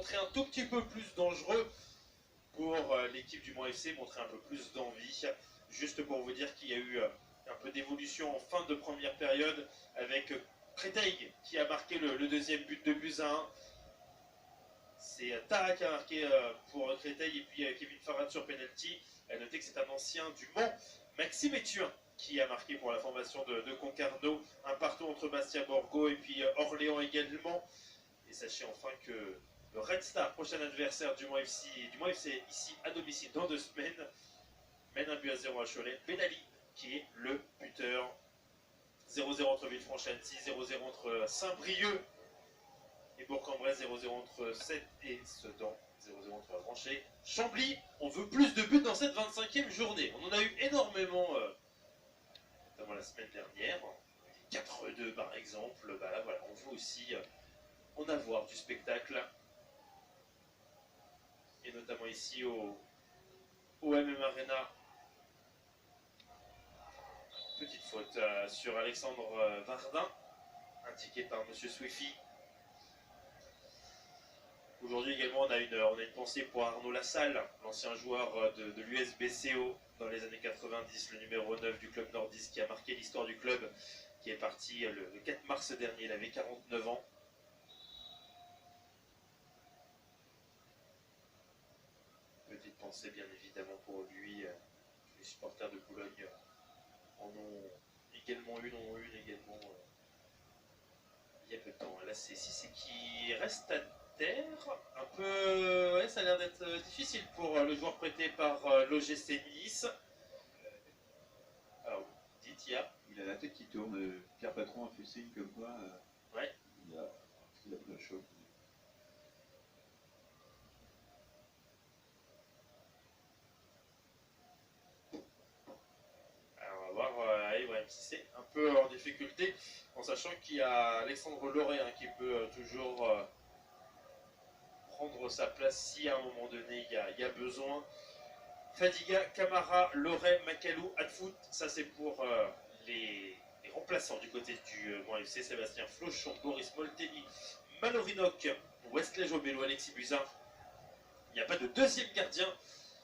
montrer un tout petit peu plus dangereux pour l'équipe du Mans FC, montrer un peu plus d'envie. Juste pour vous dire qu'il y a eu un peu d'évolution en fin de première période avec Créteil qui a marqué le deuxième but de Buzyn. C'est Tara qui a marqué pour Créteil et puis Kevin Farad sur penalty. À noter que c'est un ancien du Mans, Maxime Ethuin, qui a marqué pour la formation de Concarneau. Un partout entre Bastia Borgo et puis Orléans également. Et sachez enfin que le Red Star, prochain adversaire du Mans FC ici à domicile dans 2 semaines, mène un but à 0 à Cholet. Ben Ali, qui est le buteur. 0-0 entre Villefranche-Annecy, 0-0 entre Saint-Brieuc et Bourg-en-Bresse, 0-0 entre Sète et Sedan, 0-0 entre Avranches et Chambly. On veut plus de buts dans cette 25e journée. On en a eu énormément, notamment la semaine dernière. 4-2 par exemple. Bah là, voilà, on veut aussi en avoir du spectacle. Et notamment ici au MM Arena. Petite faute sur Alexandre Vardin, indiqué par M. Swiffy. Aujourd'hui également, on a une pensée pour Arnaud Lassalle, l'ancien joueur de l'USBCO dans les années 90, le numéro 9 du club nordiste qui a marqué l'histoire du club, qui est parti le 4 mars dernier, il avait 49 ans. Petite pensée bien évidemment pour lui, les supporters de Boulogne en ont également une également il y a peu de temps. Là c'est Cissé qui reste à terre, un peu, ouais, ça a l'air d'être difficile pour le joueur prêté par l'OGC Nice. Alors, dites, il a la tête qui tourne, Pierre Patron a fait signe comme quoi ouais. il a pris un choc. Ibrahim Cissé un peu en difficulté, en sachant qu'il y a Alexandre Loret qui peut toujours prendre sa place si à un moment donné il y a besoin. Fadiga, Camara, Loret, Macalou, Adfoot, ça c'est pour les remplaçants du côté du Mans FC. Sébastien Flochon, Boris Molteni, Malorinoc, Wesley Jobello, Alexis Buzyn. Il n'y a pas de deuxième gardien.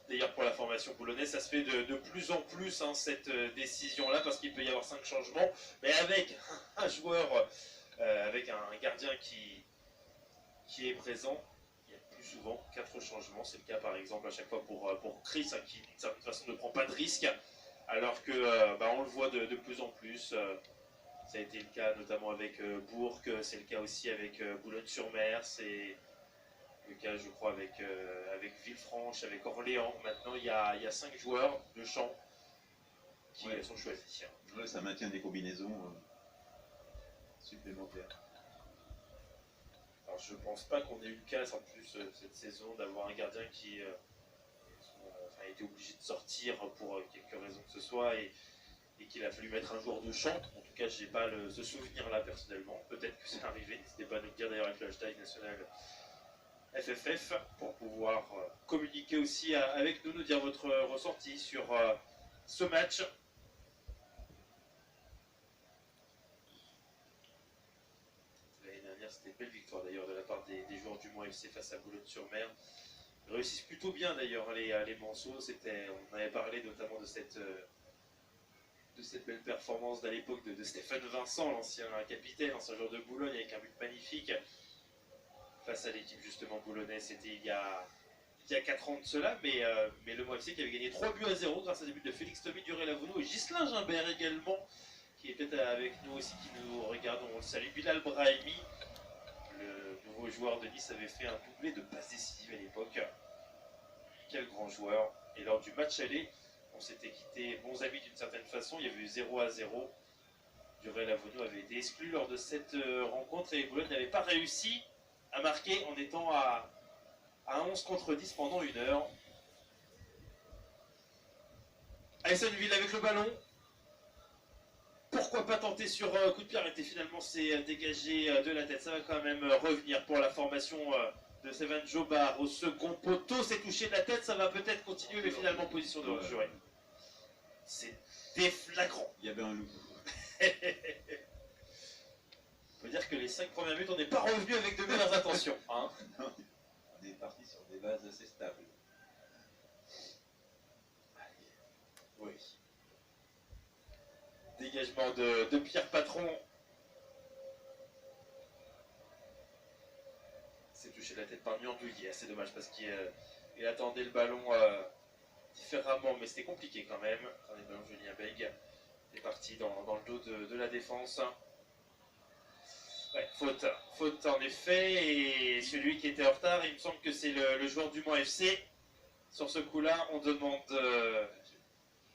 D'ailleurs, pour la formation boulonnaise, ça se fait de plus en plus cette décision-là, parce qu'il peut y avoir 5 changements, mais avec un joueur, avec un gardien qui est présent, il y a plus souvent 4 changements. C'est le cas par exemple à chaque fois pour Chris, qui d'une certaine façon ne prend pas de risque, alors que on le voit de plus en plus. Ça a été le cas notamment avec Bourg, c'est le cas aussi avec Boulogne-sur-Mer, c'est le cas je crois avec Villefranche, avec Orléans. Maintenant il y a 5 joueurs de champ qui sont choisis. Ouais, ça maintient des combinaisons supplémentaires. Alors je pense pas qu'on ait eu le cas en plus cette saison d'avoir un gardien qui a été obligé de sortir pour quelque raison que ce soit et qu'il a fallu mettre un joueur de champ. En tout cas j'ai pas ce souvenir là personnellement, peut-être que c'est arrivé, n'hésitez pas à nous le dire d'ailleurs avec le hashtag national FFF pour pouvoir communiquer aussi avec nous dire votre ressenti sur ce match. L'année dernière, c'était une belle victoire d'ailleurs de la part des joueurs du Mans FC face à Boulogne-sur-Mer. Ils réussissent plutôt bien d'ailleurs les Manceaux. On avait parlé notamment de cette belle performance d'à l'époque de Stéphane Vincent, l'ancien capitaine, l'ancien joueur de Boulogne avec un but magnifique. Face à l'équipe justement boulonnaise, c'était il y a 4 ans de cela, mais le Mans FC qui avait gagné 3 buts à 0 grâce à des buts de Félix Tommy, Duré-Lavounou et Ghislain Gimbert également, qui était avec nous aussi, qui nous regarde, on le salue. Bilal Brahimi, le nouveau joueur de Nice, avait fait un doublé de passes décisives à l'époque. Quel grand joueur. Et lors du match aller, on s'était quitté bons amis d'une certaine façon, il y avait eu 0 à 0. Duré-Lavounou avait été exclu lors de cette rencontre et Boulogne n'avait pas réussi à marquer en étant à 11 contre 10 pendant 1 heure. Aysenville avec le ballon. Pourquoi pas tenter sur coup de pied arrêté? Finalement, c'est dégagé de la tête. Ça va quand même revenir pour la formation de Seven Jobar au second poteau. C'est touché de la tête. Ça va peut-être continuer, mais finalement, position de hors-jeu. C'est déflagrant. Il y avait un loup. On peut dire que les 5 premières minutes, on n'est pas revenu avec de meilleures intentions. Hein. dégagement de Pierre Patron. C'est touché la tête par Niandouillet, c'est dommage parce qu'il attendait le ballon différemment, mais c'était compliqué quand même. Quand le ballon Julien Beg est parti dans le dos de la défense. Ouais, faute en effet, et celui qui était en retard, il me semble que c'est le joueur du Mans FC. Sur ce coup-là, on demande... Je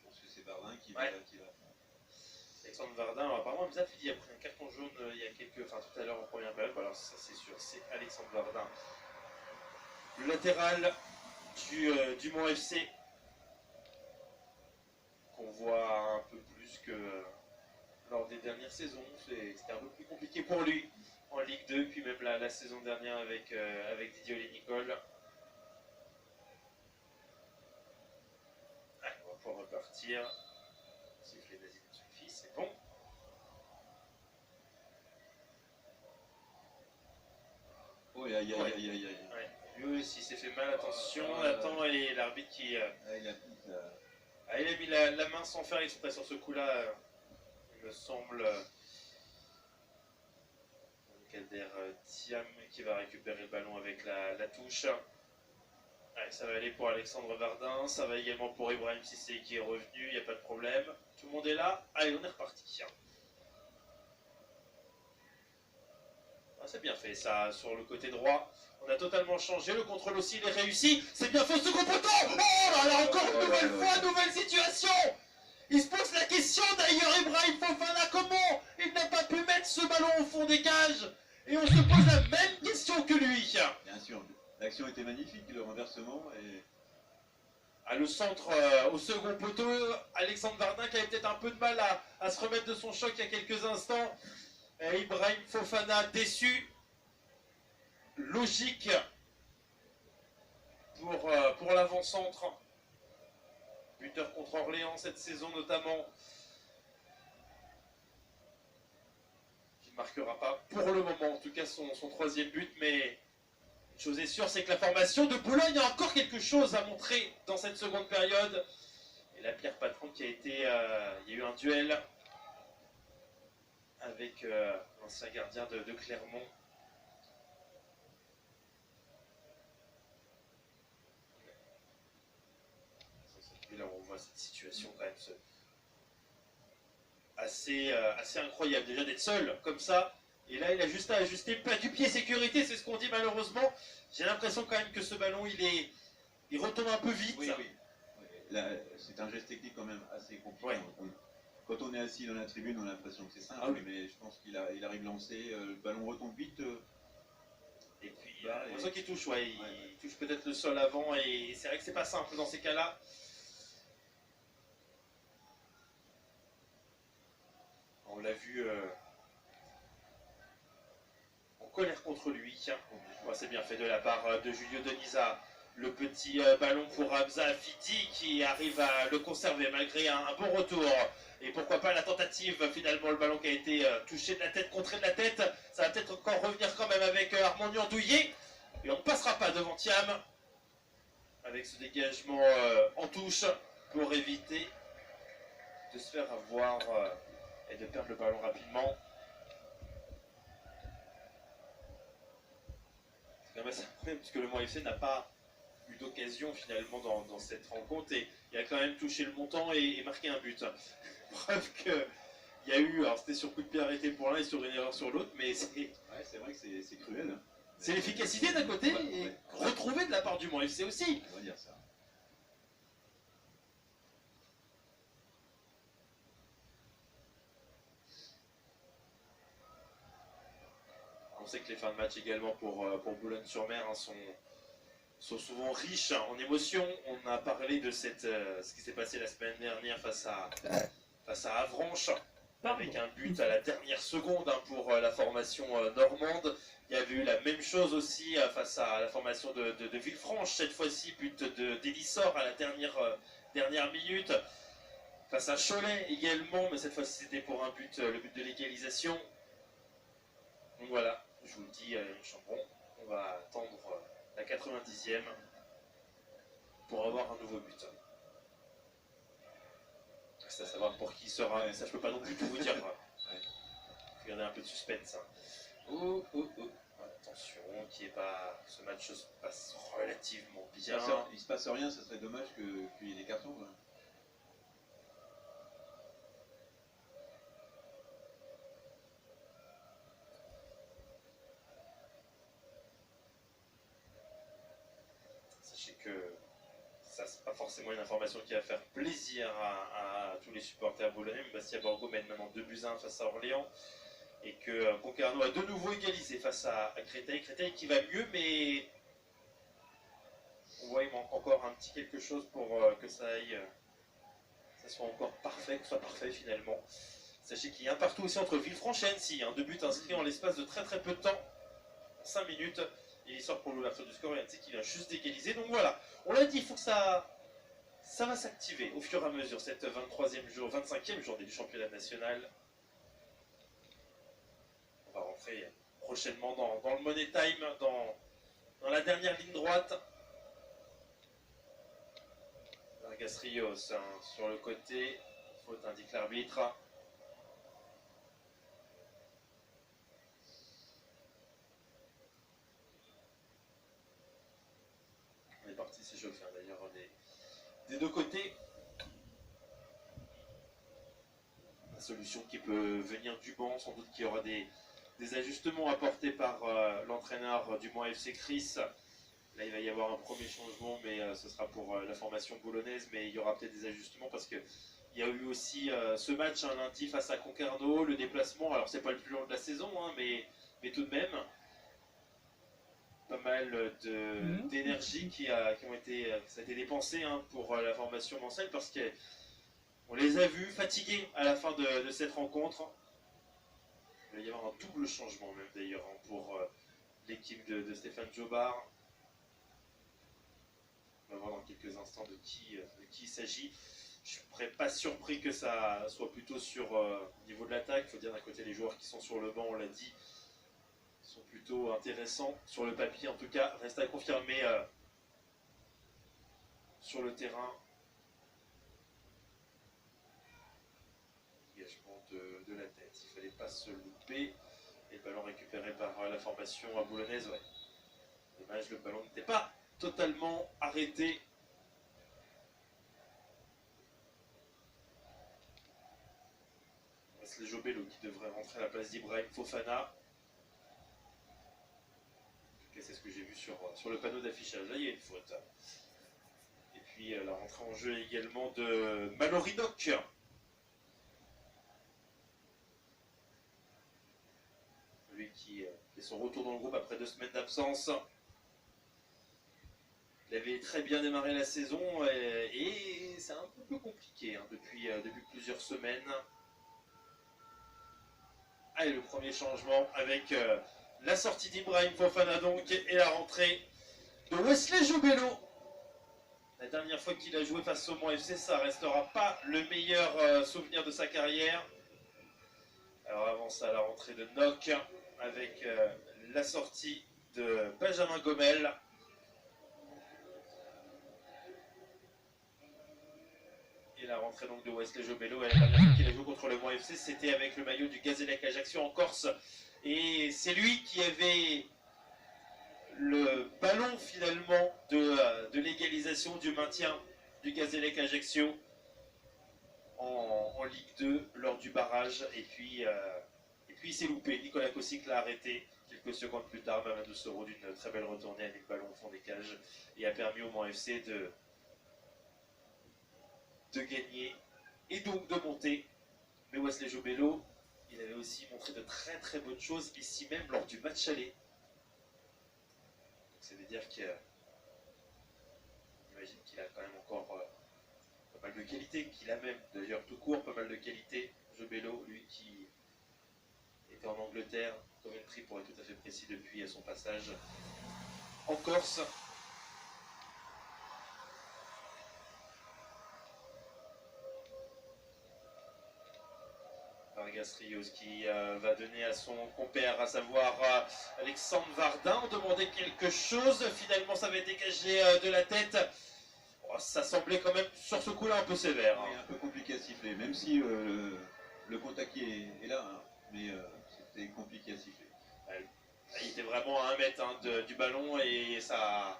pense que c'est Bardin qui va. Alexandre Vardin, apparemment Mzafidi a pris un carton jaune il y a tout à l'heure en première période, alors ça c'est sûr, c'est Alexandre Vardin. Le latéral du Mans FC, qu'on voit un peu plus que lors des dernières saisons, c'était un peu plus compliqué pour lui en Ligue 2, puis même la saison dernière avec Didier Olé-Nicole. Allez, on va pouvoir repartir. Sifflet d'Asie suffit, c'est bon. Oui, aïe. Ouais. Lui aussi s'est fait mal, attention, attend et l'arbitre qui... il a mis la main sans faire exprès sur ce coup-là, il me semble. Kader Thiam qui va récupérer le ballon avec la touche. Allez, ça va aller pour Alexandre Vardin, ça va également pour Ibrahim Cissé qui est revenu, il n'y a pas de problème. Tout le monde est là, allez on est reparti. Ah, c'est bien fait ça, sur le côté droit. On a totalement changé, le contrôle aussi il est réussi. C'est bien fait au second poteau. Oh là là, encore une nouvelle fois, nouvelle situation. Il se pose la question d'ailleurs, Ibrahim Fofana, comment il n'a pas pu mettre ce ballon au fond des cages? Et on se pose la même question que lui. Bien sûr, l'action était magnifique, le renversement. Le centre au second poteau, Alexandre Vardin qui avait peut-être un peu de mal à se remettre de son choc il y a quelques instants. Et Ibrahim Fofana déçu. Logique pour l'avant-centre. Buteur contre Orléans cette saison notamment. Qui ne marquera pas pour le moment, en tout cas son troisième but. Mais une chose est sûre, c'est que la formation de Boulogne a encore quelque chose à montrer dans cette seconde période. Et là, Pierre Patron qui a été... il y a eu un duel avec l'ancien gardien de Clermont. Là, on voit cette situation quand même assez incroyable déjà d'être seul comme ça. Et là, il a juste à ajuster le plat du pied sécurité, c'est ce qu'on dit malheureusement. J'ai l'impression quand même que ce ballon, il retombe un peu vite. Oui. C'est un geste technique quand même assez compliqué. Ouais. Quand on est assis dans la tribune, on a l'impression que c'est simple, mais je pense qu'il arrive lancé, le ballon retombe vite. Et puis, on a l'impression qu'il touche, il touche peut-être le sol avant, et c'est vrai que c'est pas simple dans ces cas-là. On l'a vu en colère contre lui. C'est bien fait de la part de Julio Denisa. Le petit ballon pour Hamza Fidi qui arrive à le conserver malgré un bon retour. Et pourquoi pas la tentative, finalement, le ballon qui a été touché de la tête, contré de la tête. Ça va peut-être encore revenir quand même avec Armand Niandouillet. Et on ne passera pas devant Thiam. Avec ce dégagement en touche pour éviter de se faire avoir et de perdre le ballon rapidement. C'est quand même assez incroyable puisque le Mans FC n'a pas eu d'occasion finalement dans cette rencontre et il a quand même touché le montant et marqué un but. Preuve qu'il y a eu, alors c'était sur coup de pied arrêté pour l'un et sur une erreur sur l'autre, mais c'est... Ouais, c'est vrai que c'est cruel. Hein. C'est l'efficacité d'un côté et retrouvée de la part du Mans FC aussi. On va dire ça. On sait que les fins de match également pour Boulogne-sur-Mer sont souvent riches en émotions. On a parlé de ce qui s'est passé la semaine dernière face à Avranches, avec un but à la dernière seconde pour la formation normande. Il y avait eu la même chose aussi face à la formation de Villefranche, cette fois-ci but d'Elissor à la dernière minute. Face à Cholet également, mais cette fois-ci c'était pour un but, le but de l'égalisation. Donc voilà, je vous le dis, Chambon, on va attendre la 90e pour avoir un nouveau but. reste à savoir pour qui sera, mais ça je peux pas non plus tout vous dire. Ouais. Faut garder un peu de suspense. Hein. Oh, oh, oh. Attention, ce match se passe relativement bien. Il se passe rien, ça serait dommage qu'il y ait des cartons. Quoi. Sachez que ça, c'est pas forcément une information qui va faire plaisir à tous les supporters boulonnais. Bastia Borgo mène maintenant 2-1 face à Orléans. Et que Concarneau a de nouveau égalisé face à Créteil. Créteil qui va mieux, mais on voit il manque encore un petit quelque chose pour que ça aille, ça soit encore parfait, que ce soit parfait finalement. Sachez qu'il y a un partout aussi entre Villefranche et Annecy. Hein, 2 buts inscrits en l'espace de très peu de temps, 5 minutes. Et il sort pour l'ouverture du score et Annecy qui vient juste d'égaliser. Donc voilà, on l'a dit, il faut que ça va s'activer au fur et à mesure, cette 25e journée du championnat national. On va rentrer prochainement dans le Money Time, dans la dernière ligne droite. Vargas Rios hein, sur le côté, faute indique l'arbitre. On est parti s'échauffer hein, d'ailleurs des deux côtés. La solution qui peut venir du banc, sans doute qu'il y aura des ajustements apportés par l'entraîneur du Mans FC Chris. Là, il va y avoir un premier changement, mais ce sera pour la formation boulonnaise. Mais il y aura peut-être des ajustements parce qu'il y a eu aussi ce match un lundi face à Concarneau, le déplacement. Alors, c'est pas le plus long de la saison, hein, mais tout de même, pas mal d'énergie qui a été dépensée hein, pour la formation mancelle parce qu'on les a vus fatigués à la fin de cette rencontre. Il va y avoir un double changement même d'ailleurs hein, pour l'équipe de Stéphane Jobard. On va voir dans quelques instants de qui il s'agit. Je ne serais pas surpris que ça soit plutôt sur au niveau de l'attaque. Il faut dire d'un côté les joueurs qui sont sur le banc, on l'a dit, sont plutôt intéressants sur le papier en tout cas. Reste à confirmer sur le terrain. Dégagement de la tête. Il ne fallait pas se louper. Et le ballon récupéré par la formation boulonnaise. Ouais. Dommage, le ballon n'était pas totalement arrêté. C'est Jobello qui devrait rentrer à la place d'Ibrahim Fofana. En tout cas, c'est ce que j'ai vu sur le panneau d'affichage. Là, il y a une faute. Et puis, la rentrée en jeu également de Maloridoc. Lui qui fait son retour dans le groupe après 2 semaines d'absence. Il avait très bien démarré la saison et c'est un peu plus compliqué hein, depuis plusieurs semaines. Allez, le premier changement avec la sortie d'Ibrahim Fofana donc et la rentrée de Wesley Jobello. La dernière fois qu'il a joué face au Mans FC, ça restera pas le meilleur souvenir de sa carrière. Alors avant ça, la rentrée de Nock avec la sortie de Benjamin Gomel. Et la rentrée donc de Wesley Jobello. Et la dernière fois qu'il a joué contre le Mans FC, c'était avec le maillot du Gazélec Ajaccio en Corse. Et c'est lui qui avait le ballon finalement de l'égalisation du maintien du Gazélec Ajaccio en Ligue 2 lors du barrage. Et puis il s'est loupé. Nicolas Kossic l'a arrêté quelques secondes plus tard. Mamadou Soro d'une très belle retournée avec le ballon au fond des cages et a permis au Mans FC de gagner et donc de monter. Mais Wesley Jobello, il avait aussi montré de très bonnes choses ici même lors du match aller. C'est de dire qu'il imagine qu'il a quand même encore pas mal de qualité, qu'il a même d'ailleurs tout court pas mal de qualité. Jobello, lui qui était en Angleterre, Coventry pour être tout à fait précis depuis son passage en Corse. Vargas Rios qui va donner à son compère, à savoir Alexandre Vardin. On demandait quelque chose, finalement ça va être dégagé de la tête. Oh, ça semblait quand même sur ce coup-là un peu sévère. Oui, un peu compliqué à siffler, même si le contact est là, hein, mais c'était compliqué à siffler. Il était vraiment à 1 mètre hein, du ballon et ça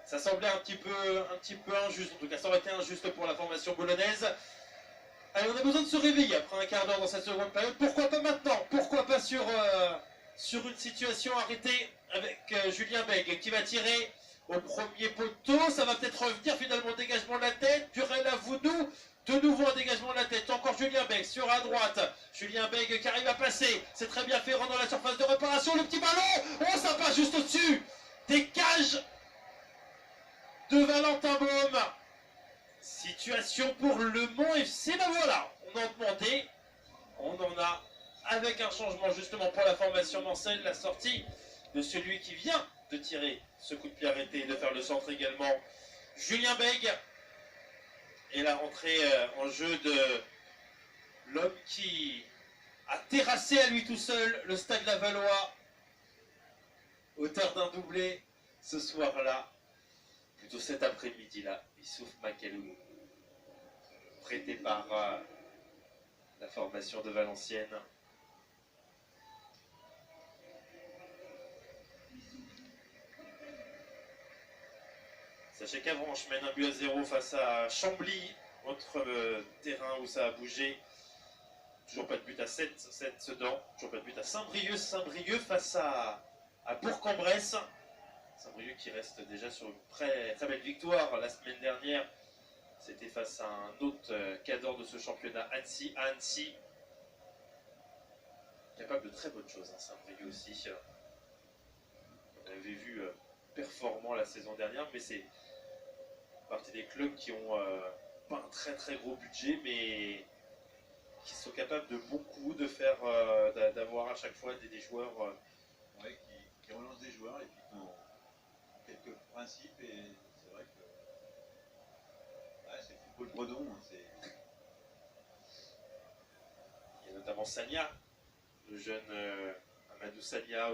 semblait un petit peu injuste. En tout cas, ça aurait été injuste pour la formation bolognaise. Allez, on a besoin de se réveiller après un quart d'heure dans cette seconde période. Pourquoi pas maintenant? Pourquoi pas sur une situation arrêtée avec Julien Bègue qui va tirer au premier poteau? Ça va peut-être revenir finalement, dégagement de la tête. Purel à Voudou. De nouveau un dégagement de la tête. Encore Julien Bègue sur à droite. Julien Bègue qui arrive à passer. C'est très bien fait. Rentre dans la surface de réparation. Le petit ballon. Oh, ça passe juste au-dessus des cages de Valentin Baume. Situation pour le Mans FC, ben voilà, on en demandait, on en a, avec un changement justement pour la formation mancelle, la sortie de celui qui vient de tirer ce coup de pied arrêté et de faire le centre également, Julien Bègue, et la rentrée en jeu de l'homme qui a terrassé à lui tout seul le Stade Lavallois, auteur d'un doublé ce soir-là, plutôt cet après-midi-là, Youssouf Makalou, prêté par la formation de Valenciennes. Sachez qu'Avranches mène un but à 0 face à Chambly, autre terrain où ça a bougé. Toujours pas de but à 7 Sedan, toujours pas de but à Saint-Brieuc. Saint-Brieuc face à Bourg-en-Bresse. Saint-Brieuc qui reste déjà sur une très belle victoire la semaine dernière. C'était face à un autre cadre de ce championnat, Annecy. Capable de très bonnes choses, hein, Saint-Brieuc aussi. On avait vu performant la saison dernière, mais c'est partie des clubs qui ont pas un très gros budget, mais qui sont capables de beaucoup, de faire, d'avoir à chaque fois des joueurs Ouais, qui relancent des joueurs et puis qui ont quelques principes, et c'est vrai que ouais, c'est le football bredon. Hein, il y a notamment Sagna, le jeune Amadou Sagna,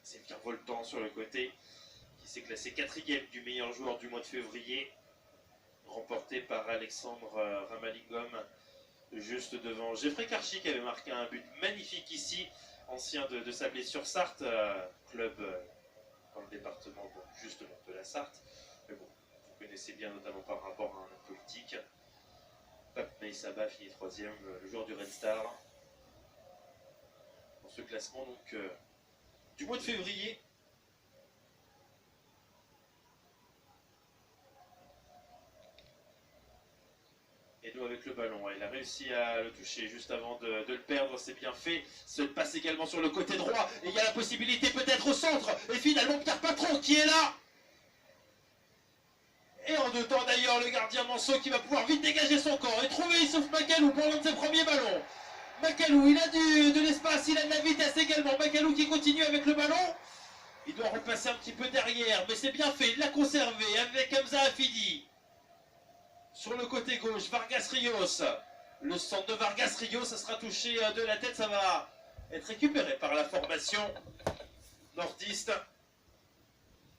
c'est bien voltant sur le côté, qui s'est classé 4e du meilleur joueur du mois de février, remporté par Alexandre Ramalingom, juste devant Geoffrey Karchi qui avait marqué un but magnifique ici, ancien de Sablé-sur-Sarthe, club dans le département justement de la Sarthe. Mais bon, vous connaissez bien notamment par rapport à un homme politique. Pape Meissaba finit 3e, le joueur du Red Star. Dans ce classement donc du mois de février. Et nous avec le ballon, il a réussi à le toucher juste avant de le perdre, c'est bien fait. Se passe également sur le côté droit, et il y a la possibilité peut-être au centre, et finalement Pierre Patron qui est là. Et en deux temps d'ailleurs, le gardien Manceau qui va pouvoir vite dégager son corps et trouver Youssouf Makalou pour l'un de ses premiers ballons. Makalou, il a de l'espace, il a de la vitesse également. Makalou qui continue avec le ballon. Il doit repasser un petit peu derrière, mais c'est bien fait, il l'a conservé avec Hamza Afidi. Sur le côté gauche, Vargas Rios. Le centre de Vargas Rios, ça sera touché de la tête, ça va être récupéré par la formation nordiste.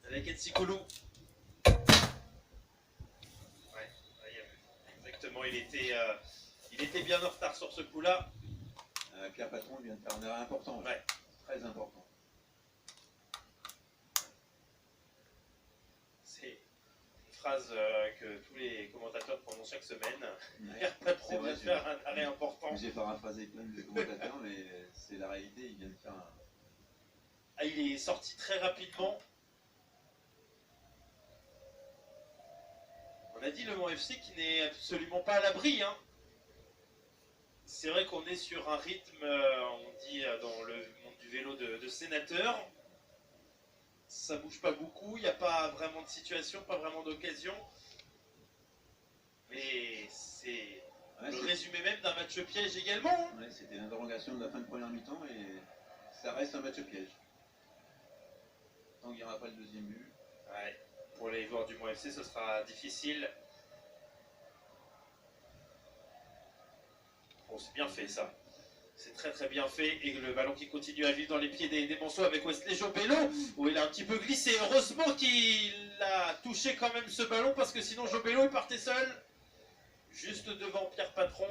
Avec Ensikolou. Ouais, exactement, il était bien en retard sur ce coup-là. Pierre Patron vient de faire un arrêt important, ouais. Très important. Phrase que tous les commentateurs prononcent chaque semaine. Pierre Patron va faire un arrêt important. J'ai paraphrasé plein de commentateurs, mais c'est la réalité, il vient de faire un... Ah, il est sorti très rapidement. On a dit le Mans FC qui n'est absolument pas à l'abri. Hein. C'est vrai qu'on est sur un rythme, on dit dans le monde du vélo de sénateur. Ça bouge pas beaucoup, il n'y a pas vraiment de situation, pas vraiment d'occasion. Mais c'est le résumé même d'un match piège également. Hein. Ouais, c'était l'interrogation de la fin de première mi-temps et ça reste un match piège. Tant qu'il n'y aura pas le deuxième but. Ouais, pour les joueurs du Mans FC, ce sera difficile. Bon, c'est bien fait ça. C'est très très bien fait. Et le ballon qui continue à vivre dans les pieds des Monceaux avec Wesley Jobello, où il a un petit peu glissé. Heureusement qu'il a touché quand même ce ballon, parce que sinon Jobello il partait seul, juste devant Pierre Patron.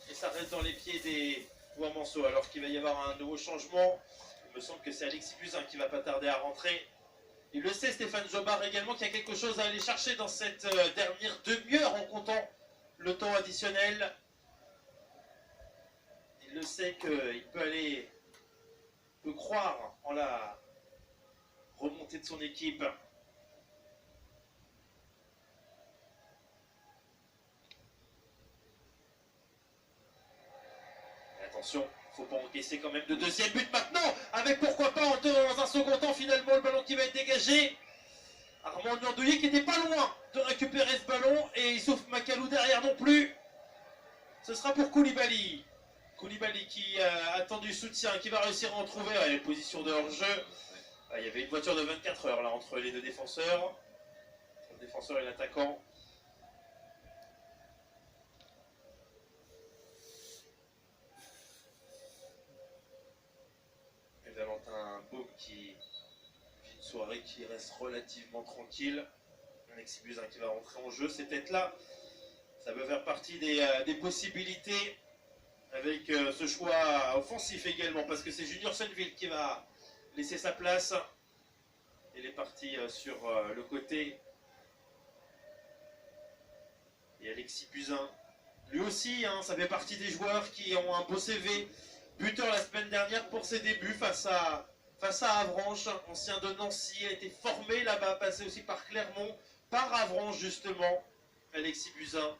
Et ça reste dans les pieds des Monceaux, alors qu'il va y avoir un nouveau changement. Il me semble que c'est Alexis Buzyn qui va pas tarder à rentrer. Il le sait, Stéphane Jobard également, qu'il y a quelque chose à aller chercher dans cette dernière demi-heure en comptant le temps additionnel. Il le sait qu'il peut croire en la remontée de son équipe. Et attention, faut pas encaisser quand même de deuxième but maintenant, avec pourquoi pas dans un second temps finalement le ballon qui va être dégagé. Armand Niandouillet qui n'était pas loin de récupérer ce ballon, et sauf Macalou derrière non plus. Ce sera pour Koulibaly. Koulibaly qui a attendu soutien, qui va réussir à en trouver. Ouais, position de hors-jeu. Il y avait une voiture de 24 heures là entre les deux défenseurs. Le défenseur et l'attaquant. Et Valentin Baume qui vit une soirée qui reste relativement tranquille. Alexis Buzyn qui va rentrer en jeu. C'est peut-être là. Ça peut faire partie des possibilités, avec ce choix offensif également, parce que c'est Junior Sonneville qui va laisser sa place. Il est parti sur le côté. Et Alexis Buzyn, lui aussi, hein, ça fait partie des joueurs qui ont un beau CV. Buteur la semaine dernière pour ses débuts face à Avranches, ancien de Nancy, a été formé là-bas, passé aussi par Clermont, par Avranches justement. Alexis Buzyn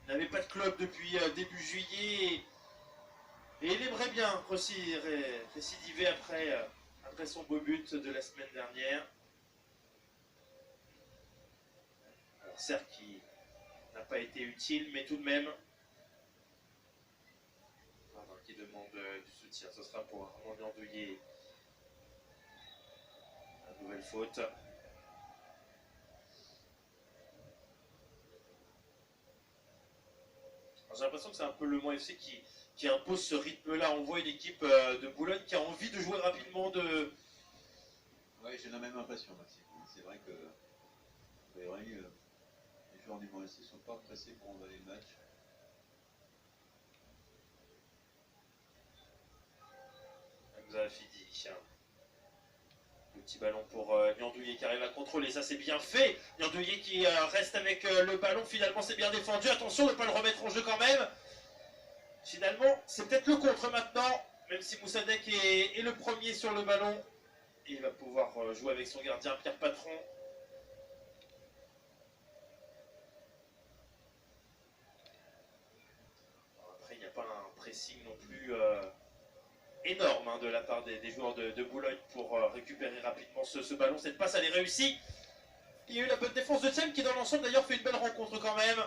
n'avait pas de club depuis début juillet, et il aimerait bien récidiver après son beau but de la semaine dernière. Alors certes qui n'a pas été utile, mais tout de même. Pardon, qui demande du soutien, ce sera pour Armand Niandouillet. Une nouvelle faute. J'ai l'impression que c'est un peu le Mans FC qui impose ce rythme-là. On voit une équipe de Boulogne qui a envie de jouer rapidement. Oui, j'ai la même impression, Maxime. C'est vrai que les joueurs du Mans FC ne sont pas pressés pour emballer le match. Hamza Fidi. Le petit ballon pour Niandouillet qui arrive à contrôler, ça c'est bien fait. Niandouillet qui reste avec le ballon, finalement c'est bien défendu. Attention de ne pas le remettre en jeu quand même. Finalement, c'est peut-être le contre maintenant, même si Moussadek est le premier sur le ballon. Et il va pouvoir jouer avec son gardien Pierre Patron. Après, il n'y a pas un pressing non plus énorme hein, de la part des joueurs de Boulogne pour récupérer rapidement ce ballon. Cette passe, elle est réussie. Il y a eu la bonne défense de Thiem qui, dans l'ensemble, d'ailleurs, fait une belle rencontre quand même.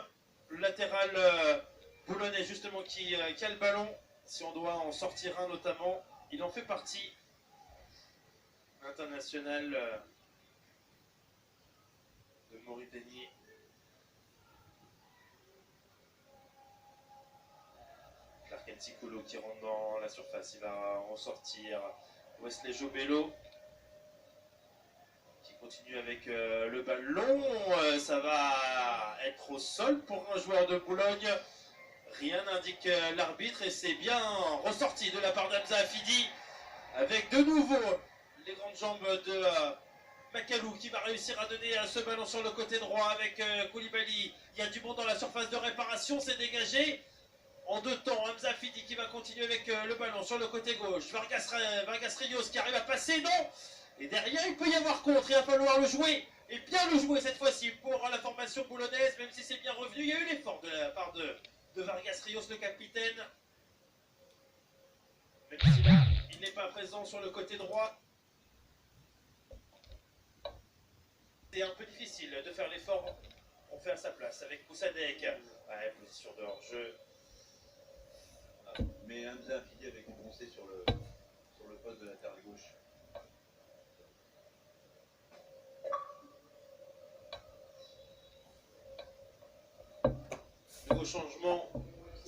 Le latéral boulonnais, justement, qui a le ballon. Si on doit en sortir un, notamment, il en fait partie. International de Mauritanie. Clark Ntikolo qui rentre dans la surface, il va en sortir. Wesley Jobello qui continue avec le ballon. Ça va être au sol pour un joueur de Boulogne. Rien n'indique l'arbitre, et c'est bien ressorti de la part d'Hamza Fidi, avec de nouveau les grandes jambes de Macalou qui va réussir à donner ce ballon sur le côté droit avec Koulibaly. Il y a du monde dans la surface de réparation, c'est dégagé. En deux temps, Hamza Fidi qui va continuer avec le ballon sur le côté gauche. Vargas Rios qui arrive à passer, non. Et derrière, il peut y avoir contre, il va falloir le jouer. Et bien le jouer cette fois-ci pour la formation boulonnaise, même si c'est bien revenu. Il y a eu l'effort de la part de Vargas Rios, le capitaine. Même si là, il n'est pas présent sur le côté droit. C'est un peu difficile de faire l'effort qu'on fait à sa place avec Moussadek. Ouais, position de hors-jeu. Mais Hamza Fidi avait compensé sur le poste de latéral gauche. Nouveau changement,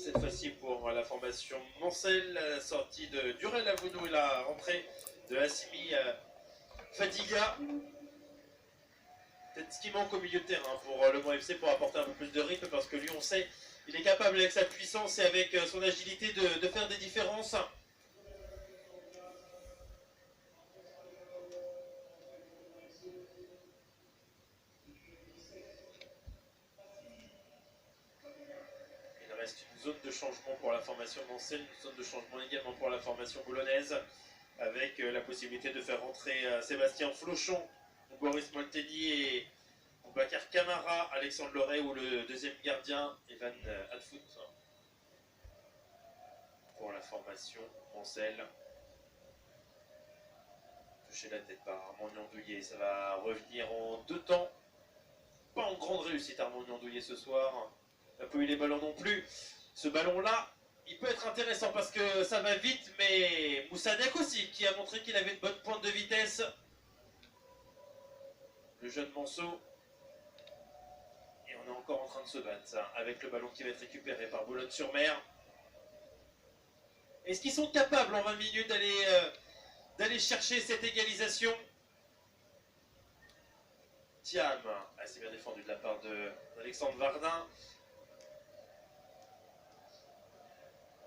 cette fois-ci pour la formation Mancel, la sortie de Durel Avounou et la rentrée de Assimi Fadiga. Peut-être ce qui manque au milieu de terrain pour le Mans FC pour apporter un peu plus de rythme, parce que lui, on sait, il est capable avec sa puissance et avec son agilité de faire des différences. Il reste une zone de changement pour la formation Mancel, une zone de changement également pour la formation boulonnaise, avec la possibilité de faire rentrer Sébastien Flochon, Boris Molteni et Boubacar Camara, Alexandre Loret ou le deuxième gardien, Evan Adfoot. Pour la formation Mancel. Touché la tête par Armand Niandouillet, ça va revenir en 2 temps. Pas en grande réussite Armand Niandouillet ce soir. Il n'a pas eu les ballons non plus. Ce ballon-là, il peut être intéressant parce que ça va vite, mais Moussadek aussi, qui a montré qu'il avait une bonne pointe de vitesse. Le jeune Manceau. Et on est encore en train de se battre avec le ballon qui va être récupéré par Boulogne-sur-Mer. Est-ce qu'ils sont capables en 20 minutes d'aller chercher cette égalisation? Thiam, assez bien défendu de la part d'Alexandre Vardin.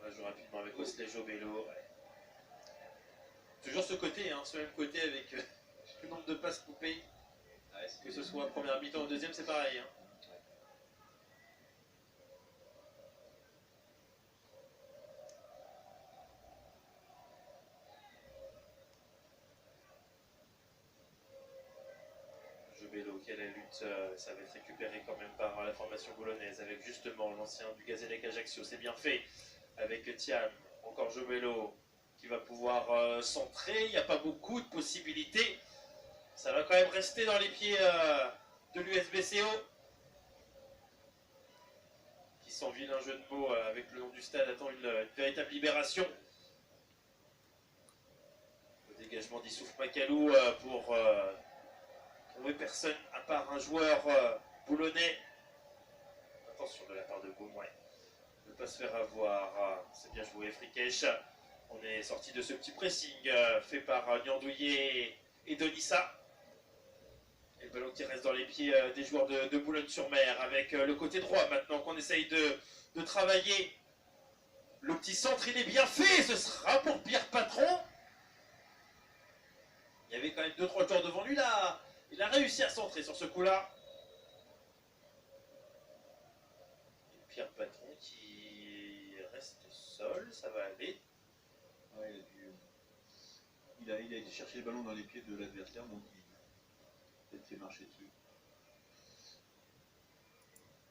On va jouer rapidement avec Osley Jobello. Ouais. Toujours ce côté, ce même côté avec le nombre de passes coupées. Ouais, que ce soit première mi-temps ou deuxième, c'est pareil. Jobello qui a la lutte, ça va être récupéré quand même par la formation boulonnaise avec justement l'ancien du Gazélec Ajaccio. C'est bien fait avec Thiam, encore Jobello qui va pouvoir centrer. Il n'y a pas beaucoup de possibilités. Ça va quand même rester dans les pieds de l'USBCO. Qui, sans vilain jeu de mots avec le nom du stade, attend une véritable libération. Le dégagement d'Issouf Makalou pour trouver personne à part un joueur boulonnais. Attention de la part de Beaumois. Ne pas se faire avoir. C'est bien joué, Frikesh. On est sorti de ce petit pressing fait par Niandouillet et Donissa. Et le ballon qui reste dans les pieds des joueurs de Boulogne-sur-Mer avec le côté droit maintenant qu'on essaye de travailler. Le petit centre, il est bien fait. Ce sera pour Pierre Patron. Il y avait quand même 2-3 joueurs devant lui là. Il a réussi à centrer sur ce coup-là. Pierre Patron qui reste seul, ça va aller. Ouais, il a été chercher le ballon dans les pieds de l'adversaire, donc il a peut-être fait marcher dessus.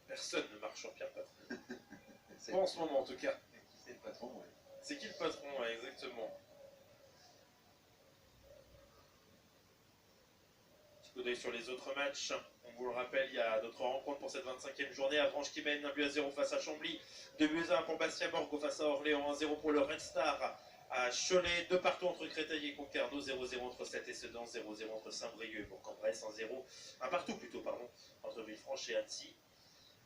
Personne ne marche sur Pierre Patron. Pas en ce moment en tout cas. Qui c'est le patron, ouais. C'est qui le patron, ouais, exactement. Petit coup d'œil sur les autres matchs. On vous le rappelle, il y a d'autres rencontres pour cette 25e journée. Avranches qui mène 1-0 face à Chambly, 2-1 pour Bastia Borgo face à Orléans, 1-0 pour le Red Star à Cholet, 2 partout entre Créteil et Concarneau, 0-0 entre Sète et Sedan, 0-0 entre Saint-Brieuc et Bourg-en-Bresse, 1 partout plutôt, entre Villefranche et Annecy.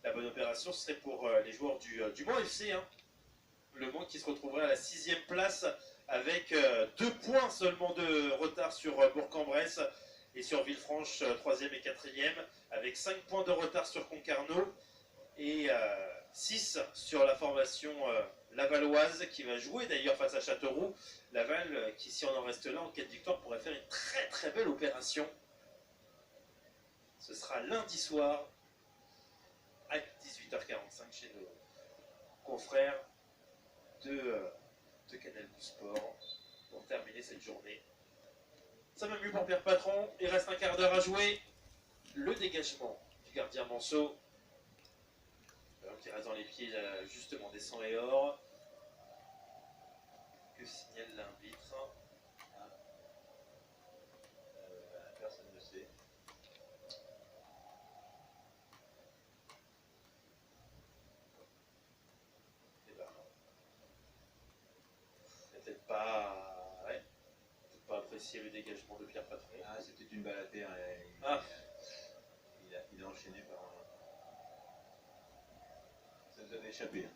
La bonne opération serait pour les joueurs du Mans FC. Le Mans qui se retrouverait à la 6e place avec 2 points seulement de retard sur Bourg-en-Bresse et sur Villefranche, 3e et 4e, avec 5 points de retard sur Concarneau et 6 sur la formation lavalloise qui va jouer d'ailleurs face à Châteauroux. Laval qui, si on en reste là, en cas de victoire, pourrait faire une très très belle opération. Ce sera lundi soir à 18h45 chez nos confrères de Canal Sport pour terminer cette journée. Ça va mieux pour Pierre Patron. Il reste un quart d'heure à jouer. Le dégagement du gardien Manceau. Qui reste dans les pieds justement des 100 et or. Que signale l'arbitre? Personne ne sait. Et ben, peut-être pas. Ouais. Peut-être pas apprécier le dégagement de Pierre Patron. Ah, c'était une balle à terre. Il a enchaîné par un. Ça nous avait échappé.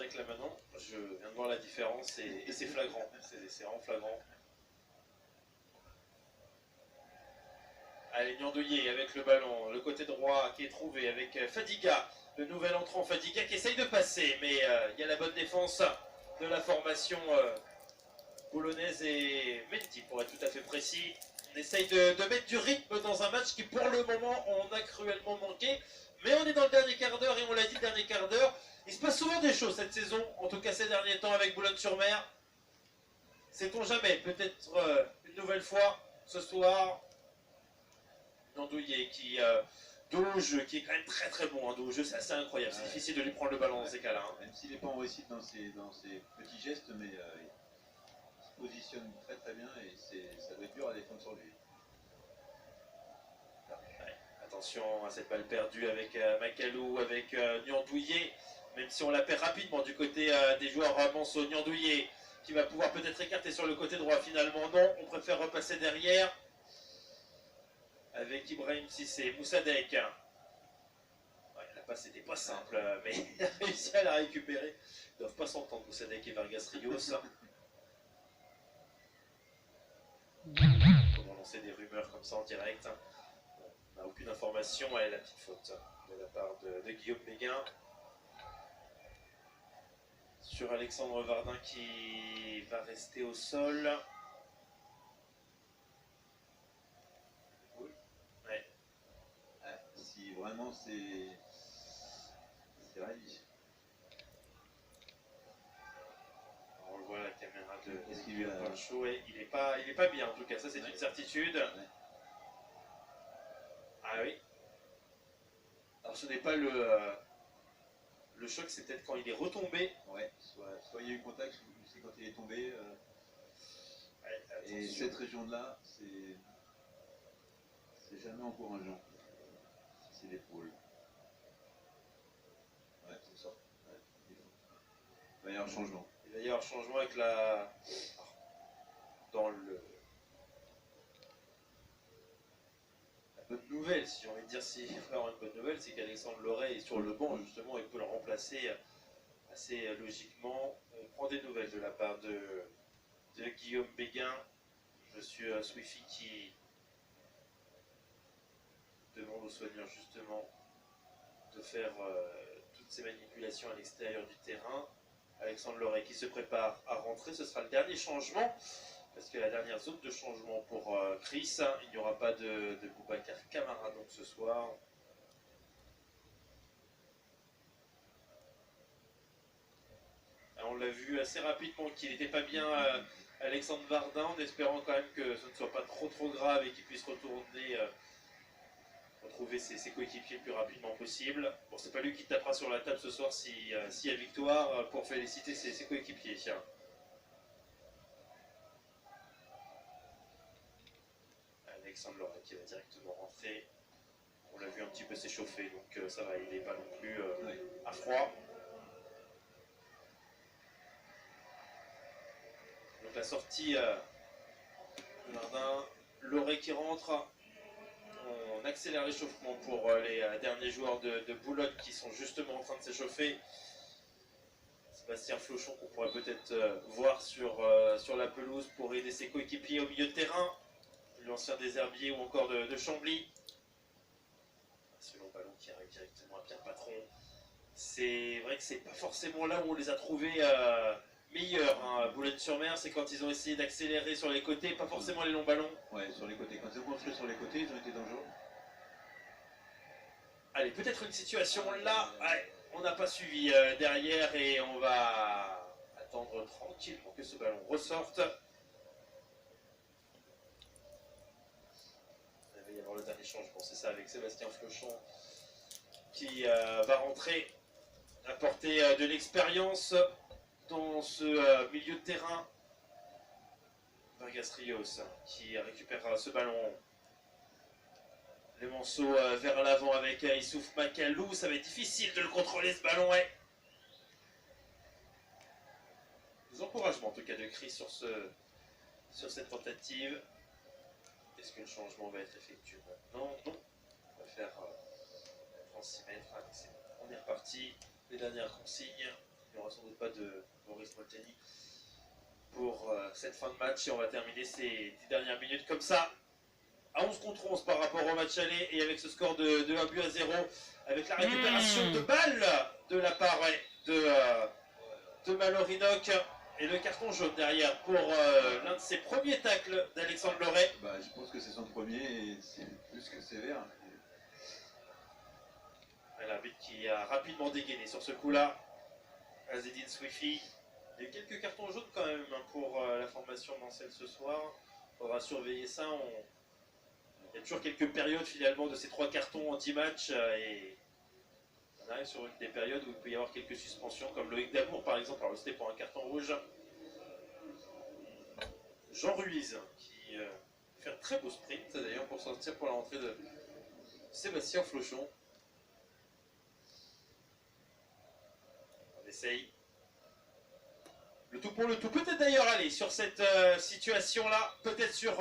vrai que là maintenant, je viens de voir la différence et c'est flagrant. C'est vraiment flagrant. Allez, Niandouillé avec le ballon, le côté droit qui est trouvé avec Fadiga, le nouvel entrant Fadiga qui essaye de passer, mais il y a la bonne défense de la formation polonaise et Mendy pour être tout à fait précis. On essaye de mettre du rythme dans un match qui pour le moment on a cruellement manqué, mais on est dans le dernier quart d'heure et on l'a dit, le dernier quart d'heure. Il se passe souvent des choses cette saison, en tout cas ces derniers temps avec Boulogne-sur-Mer. Sait-on jamais, peut-être une nouvelle fois ce soir. Niandouillé qui Douge, qui est quand même très très bon. Hein, Douge, c'est assez incroyable. C'est difficile de lui prendre le ballon dans ces cas-là. Hein. Même s'il n'est pas en réussite dans ses petits gestes, mais il se positionne très très bien et ça doit être dur à défendre sur lui. Ouais, attention à cette balle perdue avec Macalou, avec Niandouillé. Même si on la perd rapidement du côté des joueurs Manso. Niandouillé qui va pouvoir peut-être écarter sur le côté droit. Finalement, non. On préfère repasser derrière. Avec Ibrahim Cissé, Moussadek. Ouais, la passe n'était pas simple, mais il a réussi à la récupérer. Ils ne doivent pas s'entendre, Moussadek et Vargas Rios. Comment lancer des rumeurs comme ça en direct. On n'a aucune information. Ouais, la petite faute de la part de Guillaume Béguin. Sur Alexandre Vardin qui va rester au sol. Si vraiment c'est réalisé. On le voit à la caméra de Pinchot, il est pas bien en tout cas, ça c'est une certitude. Ouais. Ah oui. Alors ce n'est pas le choc, c'est peut-être quand il est retombé. Ouais, soit il y a eu contact, c'est quand il est tombé. Ouais, et cette région-là, c'est jamais encourageant. C'est l'épaule. Ouais, c'est ça. Ouais. Il va y avoir un changement. Il va y avoir un changement avec la... Dans la bonne nouvelle, si j'ai envie de dire, s'il va y avoir une bonne nouvelle, c'est qu'Alexandre Loret est sur le banc, justement, et peut le remplacer assez logiquement. On prend des nouvelles de la part de Guillaume Béguin, monsieur Swifi qui demande aux soigneurs justement de faire toutes ces manipulations à l'extérieur du terrain. Alexandre Loret qui se prépare à rentrer, ce sera le dernier changement, parce que la dernière zone de changement pour Chris, il n'y aura pas de Boubacar Camara donc ce soir. On l'a vu assez rapidement qu'il n'était pas bien Alexandre Vardin, en espérant quand même que ce ne soit pas trop grave et qu'il puisse retourner retrouver ses coéquipiers le plus rapidement possible. Bon, c'est pas lui qui tapera sur la table ce soir s'il y a victoire pour féliciter ses coéquipiers. Alexandre Loret qui va directement rentrer. On l'a vu un petit peu s'échauffer, donc ça va, il n'est pas non plus à froid. Donc la sortie de Vardin, Loret qui rentre. On accélère l'échauffement pour les derniers joueurs de Boulogne qui sont justement en train de s'échauffer. Sébastien Flochon qu'on pourrait peut-être voir sur la pelouse pour aider ses coéquipiers au milieu de terrain. L'ancien des Herbiers ou encore de Chambly. Ce long ballon qui arrive directement à Pierre Patron. C'est vrai que c'est pas forcément là où on les a trouvés meilleurs. Hein. Boulogne-sur-Mer, c'est quand ils ont essayé d'accélérer sur les côtés, pas forcément les longs ballons. Ouais, sur les côtés. Quand ils ont construit sur les côtés, ils ont été dangereux. Allez, peut-être une situation là. Ouais, on n'a pas suivi derrière et on va attendre tranquillement que ce ballon ressorte. Il va y avoir le dernier changement, c'est ça, avec Sébastien Flochon qui va rentrer, apporter de l'expérience dans ce milieu de terrain. Vargas Rios qui récupère ce ballon. Les Manceaux vers l'avant avec Issouf Macalou. Ça va être difficile de le contrôler ce ballon. Ouais. Des encouragements en tout cas de Chris sur cette tentative. Est-ce que le changement va être effectué maintenant? Non. On va faire 36 mètres. Allez, c'est bon. On est reparti. Les dernières consignes. Il n'y aura sans doute pas de Boris Molteni pour cette fin de match. Et on va terminer ces 10 dernières minutes comme ça. À 11 contre 11 par rapport au match aller. Et avec ce score de 1 but à 0. Avec la récupération de balles de la part de Malorinoc. Et le carton jaune derrière pour l'un de ses premiers tacles d'Alexandre Loret. Bah, je pense que c'est son premier et c'est plus que sévère. L'arbitre qui a rapidement dégainé sur ce coup-là. Azzedine Swifi. Il y a eu quelques cartons jaunes quand même pour la formation Mancel ce soir. Il faudra surveiller ça. Il y a toujours quelques périodes finalement de ces 3 cartons en 10 matchs. Et on arrive sur une des périodes où il peut y avoir quelques suspensions, comme Loïc Damour par exemple. Alors c'était pour un carton rouge. Jean Ruiz qui fait un très beau sprint d'ailleurs pour sortir pour la rentrée de Sébastien Flochon. On essaye. Le tout pour le tout. Peut-être d'ailleurs aller sur cette situation-là. Peut-être sur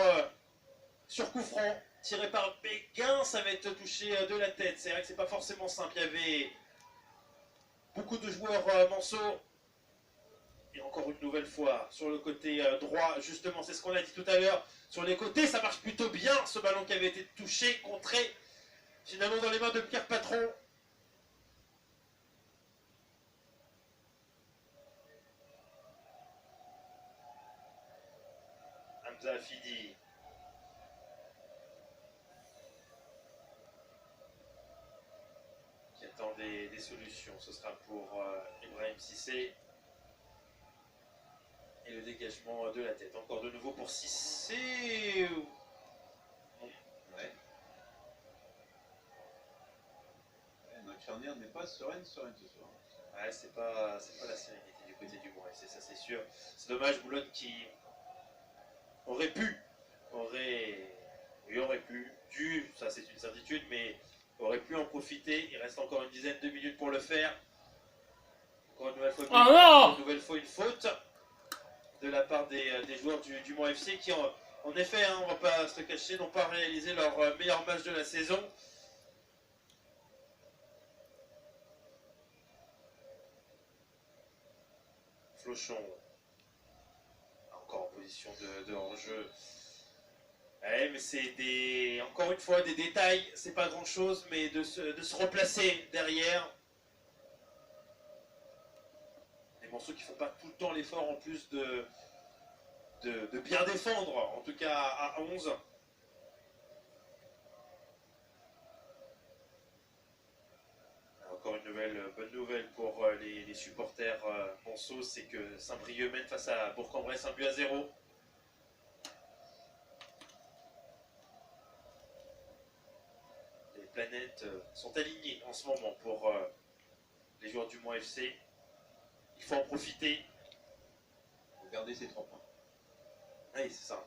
coup franc. Tiré par Béguin. Ça va être touché de la tête. C'est vrai que c'est pas forcément simple. Il y avait beaucoup de joueurs Manceau. Et encore une nouvelle fois sur le côté droit. Justement, c'est ce qu'on a dit tout à l'heure. Sur les côtés, ça marche plutôt bien. Ce ballon qui avait été touché, contré. Finalement dans les mains de Pierre Patron. Hamza Fidi. Qui attend des solutions. Ce sera pour Ibrahim Cissé. Et le dégagement de la tête. Encore de nouveau pour Cissé. Ouais. Notre charnière n'est pas sereine ce soir. Ouais, c'est pas la sérénité du côté du Mont FC, ça c'est sûr. C'est dommage, Boulogne qui aurait pu, dû, ça c'est une certitude, mais aurait pu en profiter. Il reste encore une dizaine de minutes pour le faire. Encore une nouvelle fois, une faute de la part des joueurs du Mont FC qui, en effet, on va pas se le cacher, n'ont pas réalisé leur meilleur match de la saison. Flochon, encore en position de hors-jeu. Ouais, mais c'est encore une fois des détails, c'est pas grand chose, mais de se replacer derrière. Des morceaux qui font pas tout le temps l'effort en plus de bien défendre, en tout cas à 11. Encore une bonne nouvelle pour les supporters Monceau, c'est que Saint-Brieuc mène face à Bourg-en-Bresse 1 but à 0. Les planètes sont alignées en ce moment pour les joueurs du Mont FC. Il faut en profiter. Il faut garder ses 3 points. Oui, c'est ça.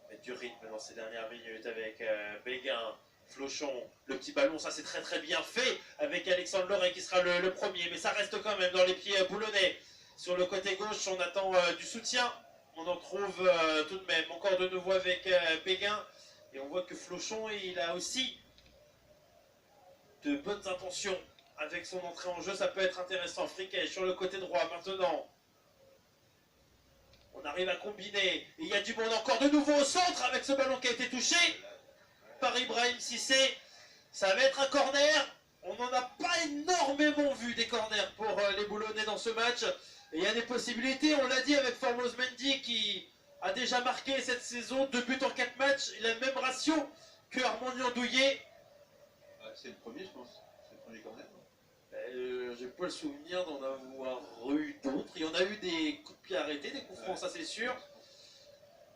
Mettre du rythme dans ces dernières minutes avec Béguin, Flochon, le petit ballon, ça c'est très très bien fait avec Alexandre Loret qui sera le premier, mais ça reste quand même dans les pieds boulonnais. Sur le côté gauche, on attend du soutien. On en trouve tout de même encore de nouveau avec Béguin. Et on voit que Flochon, il a aussi de bonnes intentions avec son entrée en jeu. Ça peut être intéressant. Friquet sur le côté droit maintenant. On arrive à combiner. Et il y a du monde encore de nouveau au centre avec ce ballon qui a été touché par Ibrahim Cissé. Ça va être un corner. On n'en a pas énormément vu des corners pour les Boulonnais dans ce match. Et il y a des possibilités, on l'a dit avec Formose Mendy qui a déjà marqué cette saison 2 buts en 4 matchs. Il a le même ratio que Armand Niandouillet. C'est le premier, je pense. C'est le premier corner. J'ai pas le souvenir d'en avoir eu d'autres. Il y en a eu des coups de pied arrêtés, des coups francs, ça c'est sûr.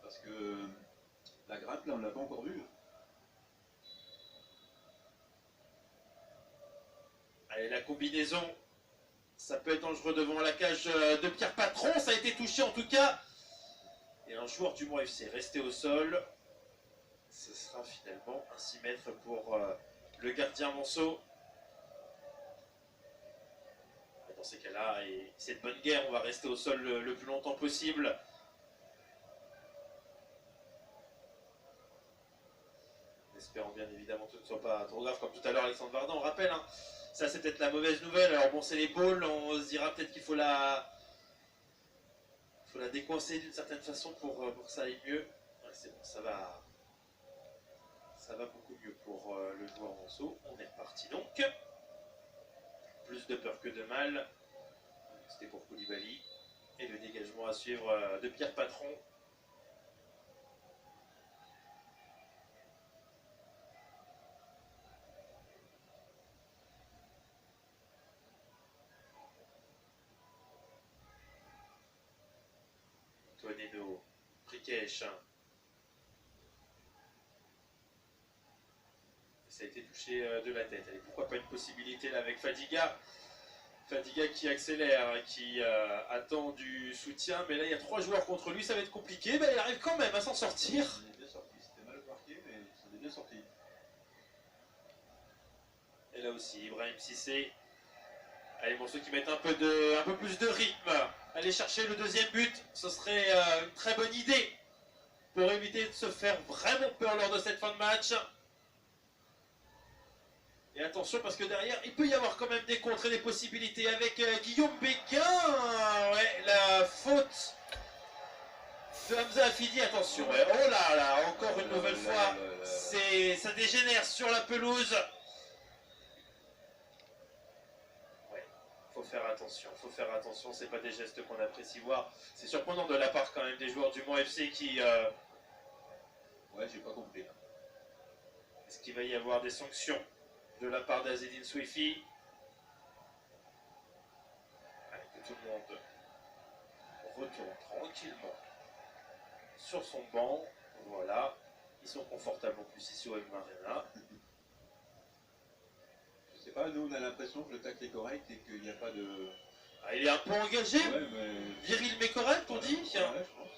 Parce que la grappe, là, on l'a pas encore vue. Allez, la combinaison, ça peut être dangereux devant la cage de Pierre Patron. Ça a été touché en tout cas. Et un joueur du Mont FC resté au sol. Ce sera finalement un 6 mètres pour le gardien Monceau. Dans ces cas-là, et c'est de bonne guerre, on va rester au sol le plus longtemps possible. espérant bien évidemment que ce ne soit pas trop grave, comme tout à l'heure Alexandre Vardan, on rappelle, hein, ça c'est peut-être la mauvaise nouvelle, alors bon c'est les balls, on se dira peut-être qu'il faut la décoincer d'une certaine façon pour que ça aille mieux. Ouais, c'est bon, ça va beaucoup mieux pour le joueur en saut, on est reparti donc. Plus de peur que de mal, c'était pour Koulibaly, et le dégagement à suivre de Pierre Patron. Toneno, Prikesh. Ça a été touché de la tête. Allez, pourquoi pas une possibilité là avec Fadiga. Fadiga qui accélère, qui attend du soutien, mais là il y a 3 joueurs contre lui, ça va être compliqué, mais il arrive quand même à s'en sortir. Il est bien sorti, c'était mal marqué, mais il est bien sorti. Et là aussi, Ibrahim Cissé. Allez, pour ceux qui mettent un peu plus de rythme, aller chercher le deuxième but, ce serait une très bonne idée pour éviter de se faire vraiment peur lors de cette fin de match. Et attention parce que derrière, il peut y avoir quand même des contres et des possibilités avec Guillaume Béguin. Ouais, la faute de Hamza Afidi, attention. Ouais. Oh là là, encore une nouvelle fois, ça dégénère sur la pelouse. Ouais, faut faire attention, c'est pas des gestes qu'on apprécie voir. C'est surprenant de la part quand même des joueurs du Mans FC qui... Ouais, j'ai pas compris là. Est-ce qu'il va y avoir des sanctions de la part d'Azedine Swifi? Allez, que tout le monde retourne tranquillement sur son banc. Voilà, ils sont confortables en plus ici au M Arena. Je sais pas, nous on a l'impression que le tacle est correct et qu'il n'y a pas de... Ah, il est un peu engagé, ouais, mais... viril mais correct on dit. Ouais, je pense.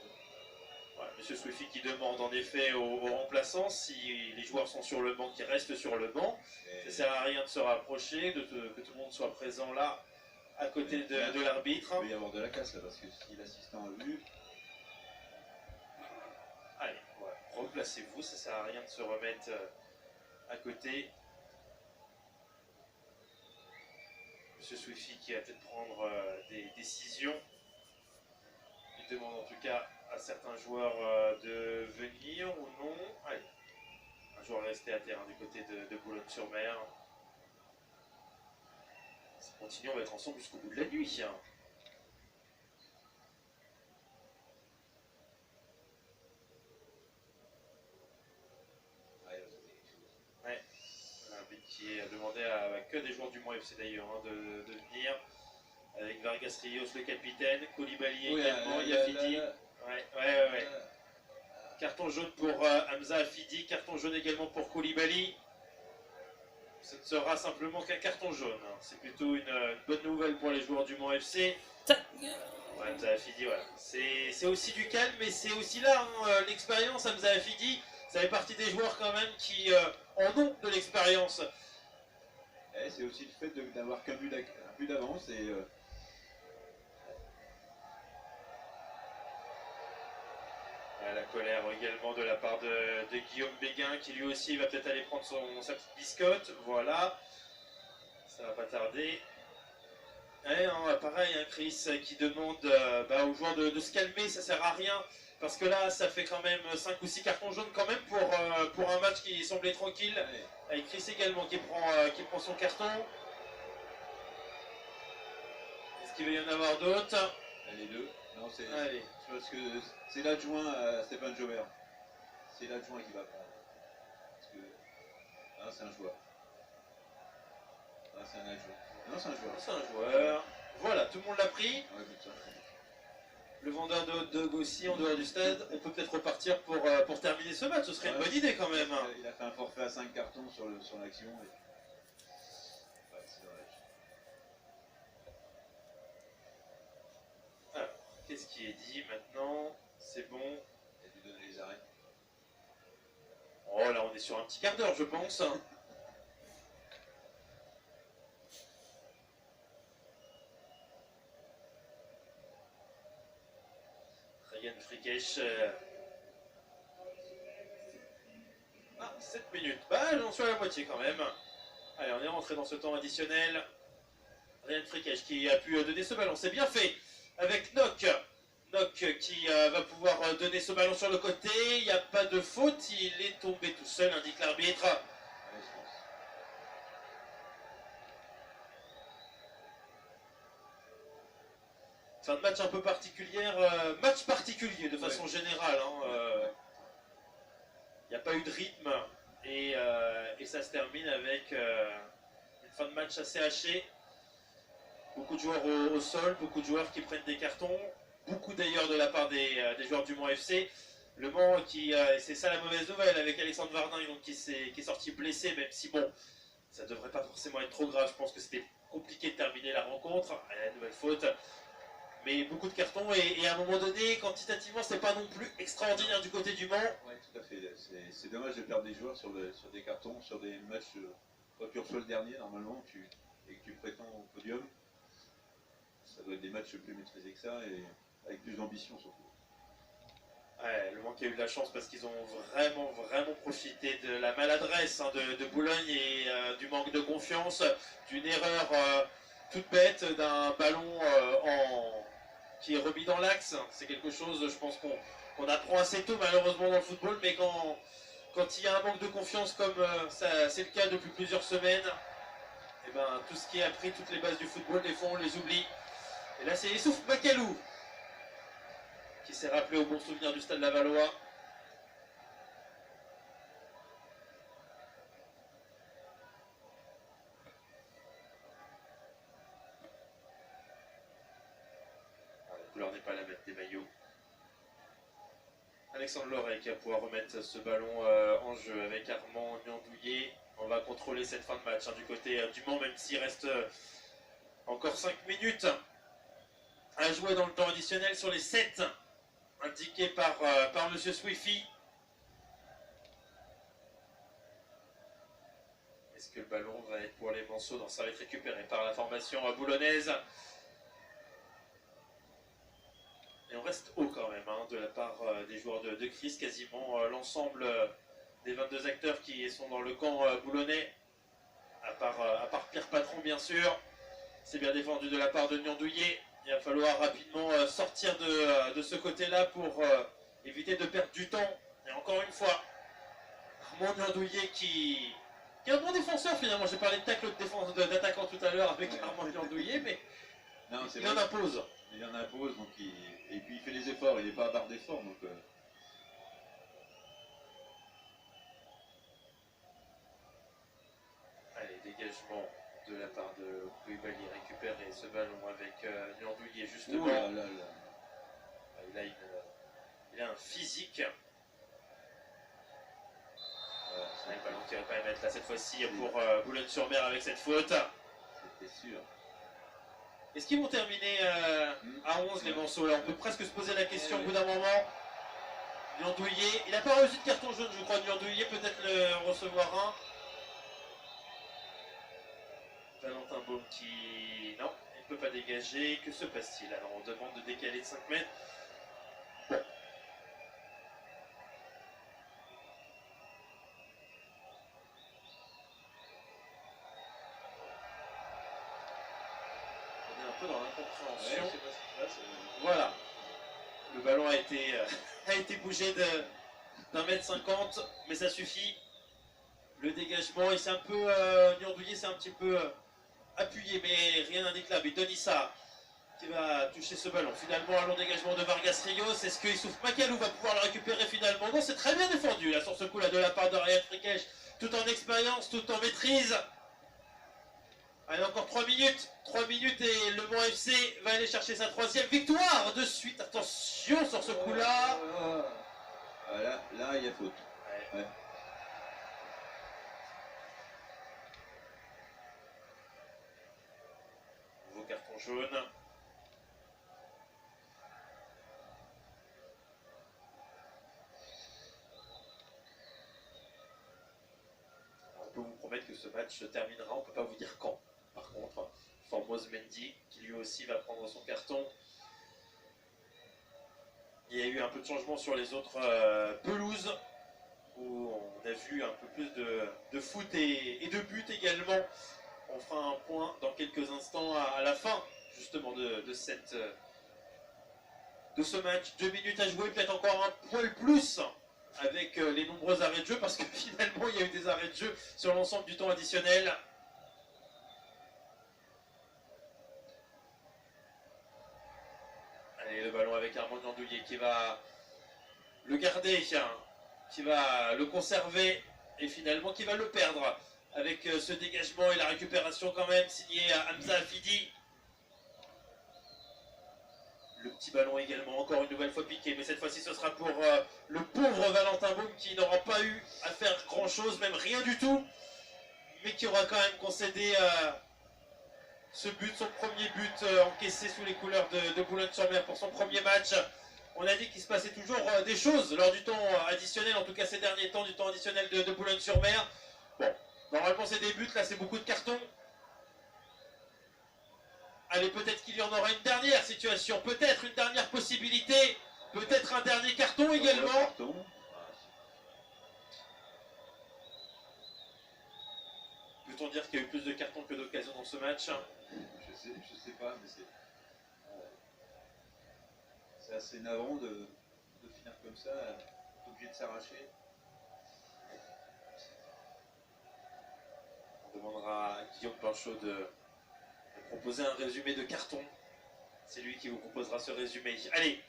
Ouais, Monsieur Swifi qui demande en effet aux remplaçants si les joueurs sont sur le banc, qu'ils restent sur le banc. Ça sert à rien de se rapprocher, que tout le monde soit présent là, à côté de l'arbitre. Il va y avoir de la casse là, parce que si l'assistant a vu... Allez, ouais, replacez-vous, ça sert à rien de se remettre à côté. Monsieur Swifi qui va peut-être prendre des décisions. Il demande en tout cas à certains joueurs de venir ou non. Allez, un joueur resté à terre du côté de Boulogne-sur-Mer. Ça continue, on va être ensemble jusqu'au bout de la nuit. Ouais, l'arbitre qui a demandé à que des joueurs du Mans FC d'ailleurs de venir. Avec Vargas Rios le capitaine, Koulibaly également, Yafidi. Ouais. Carton jaune pour Hamza Afidi, carton jaune également pour Koulibaly. Ce ne sera simplement qu'un carton jaune. C'est plutôt une bonne nouvelle pour les joueurs du Mans FC. Ouais, Hamza Afidi, voilà. C'est aussi du calme, mais c'est aussi là l'expérience. Hamza Afidi, ça fait partie des joueurs quand même qui en ont de l'expérience. C'est aussi le fait d'avoir qu'un but d'avance et... La colère également de la part de Guillaume Béguin qui lui aussi va peut-être aller prendre sa petite biscotte. Voilà, ça va pas tarder. Et pareil, Chris qui demande aux joueurs de se calmer, ça sert à rien. Parce que là, ça fait quand même 5 ou 6 cartons jaunes quand même pour un match qui semblait tranquille. Ouais. Avec Chris également qui prend son carton. Est-ce qu'il va y en avoir d'autres? Les deux. Non, c'est parce que c'est l'adjoint à Stéphane Jobert. C'est l'adjoint qui va prendre. Parce que là, c'est un joueur. Là, c'est un adjoint. Non, c'est un joueur. C'est un joueur. Voilà, tout le monde l'a pris. Ouais, but ça. Le vendeur de hot dog aussi en dehors du stade. On peut peut-être repartir pour terminer ce match. Ce serait une bonne idée quand même. Il a fait un forfait à 5 cartons sur l'action. Ouais, c'est dommage. Alors, qu'est-ce qui est dit maintenant? C'est bon. Il a dû donner les arrêts. Oh là, on est sur un petit quart d'heure, je pense. Ryan Frikesh. Ah, 7 minutes. Bah, j'en suis à la moitié quand même. Allez, on est rentré dans ce temps additionnel. Ryan Frikej qui a pu donner ce ballon. C'est bien fait avec Nock. Nock qui va pouvoir donner ce ballon sur le côté. Il n'y a pas de faute. Il est tombé tout seul, indique l'arbitre. Fin de match un peu particulière. Match particulier de façon générale. Il n'y a pas eu de rythme. Et ça se termine avec une fin de match assez hachée. Beaucoup de joueurs au sol, beaucoup de joueurs qui prennent des cartons, beaucoup d'ailleurs de la part des joueurs du Mans FC. Le Mans c'est ça la mauvaise nouvelle avec Alexandre Vardin donc, qui est sorti blessé, même si bon, ça devrait pas forcément être trop grave. Je pense que c'était compliqué de terminer la rencontre, la nouvelle faute. Mais beaucoup de cartons et à un moment donné, quantitativement, c'est pas non plus extraordinaire du côté du Mans. Oui, tout à fait. C'est dommage de perdre des joueurs sur des cartons, sur des matchs. Quand tu reçois le dernier, normalement, et que tu prétends au podium, ça doit être des matchs plus maîtrisés que ça et avec plus d'ambition surtout. Ouais, le Mans qui a eu de la chance parce qu'ils ont vraiment profité de la maladresse de Boulogne et du manque de confiance, d'une erreur toute bête, d'un ballon qui est remis dans l'axe. C'est quelque chose, je pense qu'on apprend assez tôt malheureusement dans le football, mais quand il y a un manque de confiance comme c'est le cas depuis plusieurs semaines, et ben, tout ce qui est appris, toutes les bases du football, des fois on les oublie. Et là c'est Youssouf Makalou qui s'est rappelé au bon souvenir du Stade Lavallois. La couleur n'est pas la même des maillots. Alexandre Loret qui va pouvoir remettre ce ballon en jeu avec Armand Niandouillet. On va contrôler cette fin de match du côté du Mans, même s'il reste encore 5 minutes à jouer dans le temps additionnel sur les 7 indiqués par M. Swiffy. Est-ce que le ballon va être pour les Manceaux? Non, ça va être récupéré par la formation boulonnaise. Et on reste haut quand même de la part des joueurs de Chris, quasiment l'ensemble des 22 acteurs qui sont dans le camp boulonnais, à part Pierre Patron bien sûr. C'est bien défendu de la part de Niandouillet. Il va falloir rapidement sortir de ce côté-là pour éviter de perdre du temps. Et encore une fois, Armand Niandouillet qui est un bon défenseur finalement. J'ai parlé de tacle d'attaquant tout à l'heure avec Armand Niandouillet, mais non, il en impose. Il en impose, donc et puis il fait les efforts, il n'est pas à barre d'efforts. Donc, Allez, dégagement de la part de Koulibaly, récupérer ce ballon avec Niandouillet justement. Il a un physique. C'est un ballon qui ne va pas mettre là cette fois-ci pour Boulogne-sur-Mer avec cette faute. C'était sûr. Est-ce qu'ils vont terminer à 11 les Manceaux là? On peut presque se poser la question au bout d'un moment. Niandouillet, il n'a pas reçu de carton jaune je crois. Niandouillet peut-être le recevoir un. Valentin Baume qui... Non, il ne peut pas dégager. Que se passe-t-il? Alors on demande de décaler de 5 mètres. Bon. On est un peu dans l'incompréhension. Ouais, je sais pas ce qui se passe. Voilà. Le ballon a été bougé d'un mètre 50, mais ça suffit. Le dégagement, il s'est un peu... Niandouillet s'est un petit peu appuyé, mais rien n'indique Et Donissa qui va toucher ce ballon. Finalement, un long dégagement de Vargas Rios. Est-ce que Youssouf Makalou va pouvoir le récupérer finalement? Non, c'est très bien défendu là sur ce coup-là de la part de Ryan Frikej. Tout en expérience, tout en maîtrise. Allez, encore 3 minutes. 3 minutes et le Mans FC va aller chercher sa 3e victoire de suite. Attention sur ce coup-là. Là, il y a faute. Ouais. Nouveau carton jaune. On peut vous promettre que ce match se terminera, on ne peut pas vous dire quand. Par contre, Formose Mendy, qui lui aussi va prendre son carton. Il y a eu un peu de changement sur les autres pelouses, où on a vu un peu plus de foot et de buts également. On fera un point dans quelques instants à la fin justement de ce match. 2 minutes à jouer, peut-être encore un poil plus avec les nombreux arrêts de jeu, parce que finalement il y a eu des arrêts de jeu sur l'ensemble du temps additionnel. Allez, le ballon avec Armand Andouillet qui va le garder, qui va le conserver et finalement qui va le perdre avec ce dégagement et la récupération quand même signé Hamza Afidi. Le petit ballon également, encore une nouvelle fois piqué, mais cette fois-ci ce sera pour le pauvre Valentin Boum qui n'aura pas eu à faire grand chose, même rien du tout, mais qui aura quand même concédé ce but, son premier but encaissé sous les couleurs de Boulogne-sur-Mer pour son premier match. On a dit qu'il se passait toujours des choses lors du temps additionnel, en tout cas ces derniers temps du temps additionnel de Boulogne-sur-Mer. Bon, normalement c'est des buts, là c'est beaucoup de cartons. Allez, peut-être qu'il y en aura une dernière situation, peut-être une dernière possibilité, peut-être un dernier carton également. Peut-on dire qu'il y a eu plus de cartons que d'occasions dans ce match? Je sais pas, mais c'est assez navrant de finir comme ça, obligé de s'arracher. On demandera à Guillaume Pinchot de proposer un résumé de carton. C'est lui qui vous proposera ce résumé. Allez,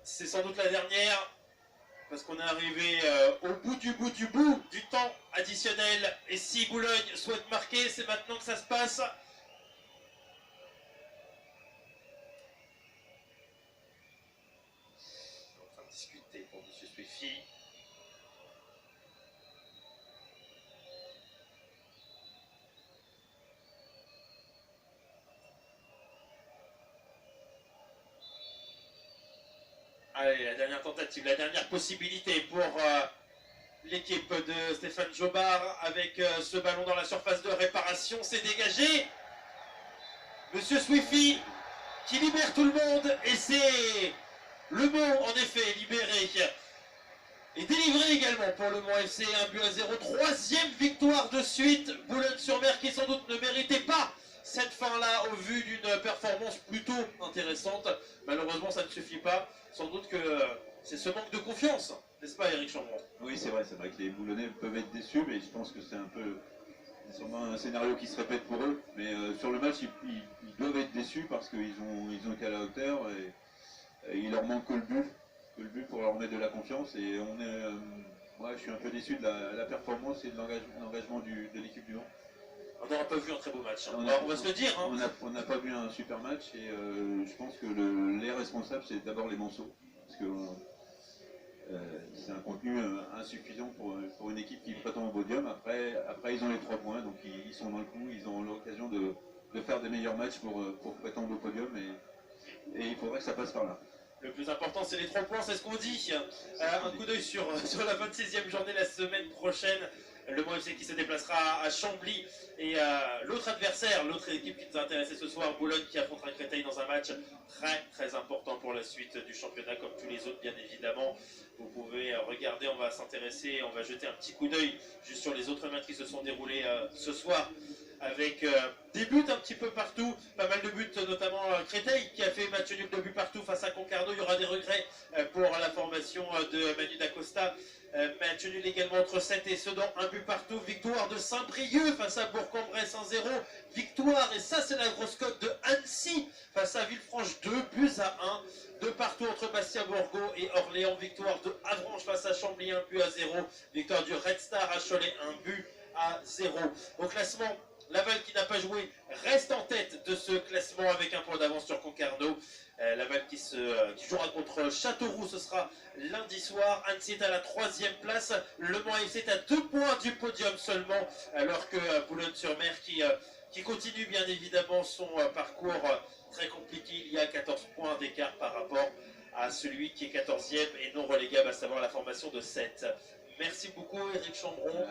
c'est sans doute la dernière, parce qu'on est arrivé au bout du temps additionnel. Et si Boulogne souhaite marquer, c'est maintenant que ça se passe. On va enfin discuter pour M. Swiffy. Allez, la dernière tentative, la dernière possibilité pour l'équipe de Stéphane Jobard avec ce ballon dans la surface de réparation. C'est dégagé. Monsieur Swiffy qui libère tout le monde et c'est le mot en effet libéré et délivré également pour le Mans FC. 1-0, troisième victoire de suite. Boulogne-sur-Mer qui sans doute ne méritait pas cette fin-là au vu d'une performance plutôt intéressante. Malheureusement ça ne suffit pas. Sans doute que c'est ce manque de confiance, n'est-ce pas Eric Chambron? Oui, c'est vrai que les Boulonnais peuvent être déçus, mais je pense que c'est sûrement un scénario qui se répète pour eux. Mais sur le match, ils doivent être déçus parce qu'ils ont été à la hauteur et il leur manque que le but pour leur mettre de la confiance. Et moi, je suis un peu déçu de la performance et de l'engagement de l'équipe du Mans. On n'aura pas vu un très beau match, on va se le dire. On n'a pas vu un super match et je pense que les responsables, c'est d'abord les Manceaux. Parce que c'est un contenu insuffisant pour une équipe qui prétend au podium. Après, ils ont les 3 points, donc ils sont dans le coup, ils ont l'occasion de faire des meilleurs matchs pour prétendre au podium et il faudrait que ça passe par là. Le plus important, c'est les 3 points, c'est ce qu'on dit. Un coup d'œil sur la 26e journée la semaine prochaine. Le Mans FC qui se déplacera à Chambly et l'autre adversaire, l'autre équipe qui nous a intéressé ce soir, Boulogne qui affrontera Créteil dans un match très important pour la suite du championnat comme tous les autres bien évidemment. Vous pouvez regarder, on va s'intéresser, on va jeter un petit coup d'œil juste sur les autres matchs qui se sont déroulés ce soir avec des buts un petit peu partout, pas mal de buts, notamment Créteil qui a fait match nul de buts partout face à Concarneau. Il y aura des regrets pour la formation de Manu Dacosta. Match nul également entre 7 et Sedan, un but partout. Victoire de Saint-Brieuc face à Bourg-en-Bresse 1-0. Victoire, et ça c'est la grosse cote, de Annecy face à Villefranche, 2-1. De partout entre Bastia-Bourgo et Orléans. Victoire de Avranches face à Chambly, 1-0. Victoire du Red Star à Cholet, 1-0. Au classement, Laval qui n'a pas joué reste en tête de ce classement avec un point d'avance sur Concarneau. Laval qui jouera contre Châteauroux, ce sera lundi soir. Annecy est à la 3e place. Le Mans FC est à 2 points du podium seulement, alors que Boulogne-sur-Mer qui continue bien évidemment son parcours très compliqué. Il y a 14 points d'écart par rapport à celui qui est 14e et non relégable, à savoir la formation de 7. Merci beaucoup Eric Chambron.